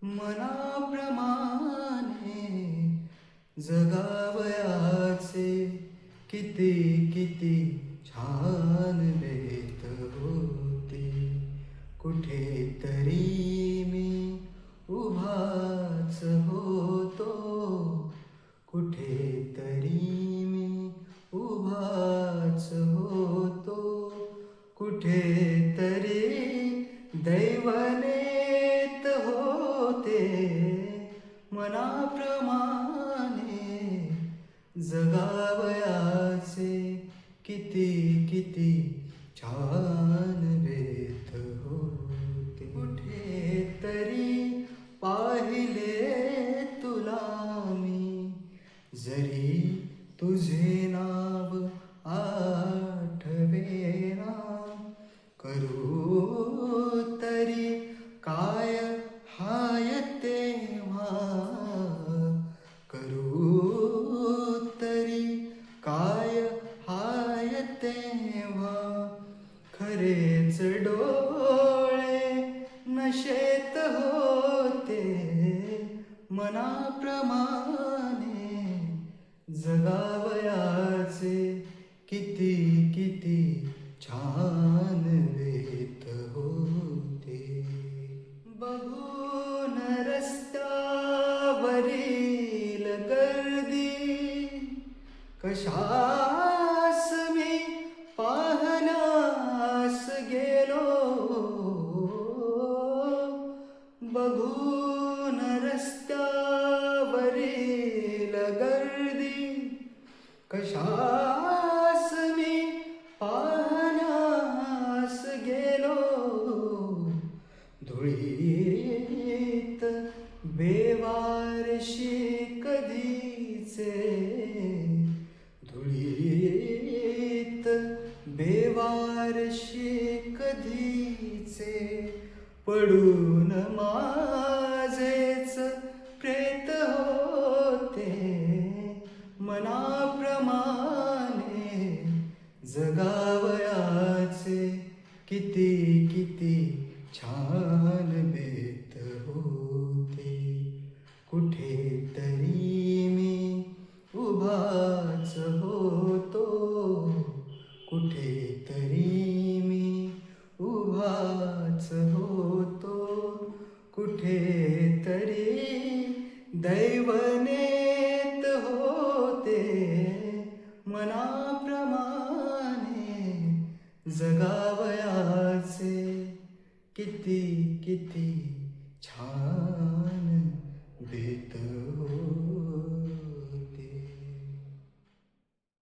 मनाप्रमाणे जगावयाचे किती किती छान बेत होते. कुठेतरी मी उभाच होतो, कुठेतरी मी उभाच होतो. कुठेतरी दैवनेत होते. मनाप्रमाणे जगावयाचे किती किती छान बेत होते. कुठेतरी पाहिले तुला मी, जरी तुझे नाव आठवेना. करू तरी काय हाय तेव्हा, करू तरी काय हाय तेव्हा. खरेच डोळे नशेत होते. मनाप्रमाणे जगावयाचे किती किती छान बेत होते. बघून रस्त्यावरील गर्दी कशास मी पाहण्यास गेलो. बघून रस्त्यावरील गर्दी कशास मी पाहण्यास गेलो. धुळीत बेवारशी कधीचे, धुळीत बेवारशी कधीचे. पडून माझेच प्रेत होते. मनाप्रमाणे जगावयाचे किती किती छान बेत होते. कुठेतरी मी उभाच होतो, कुठेतरी मी उभाच होतो. कुठेतरी दैवनेत होते. मनाप्रमाणे जगावयाचे किती किती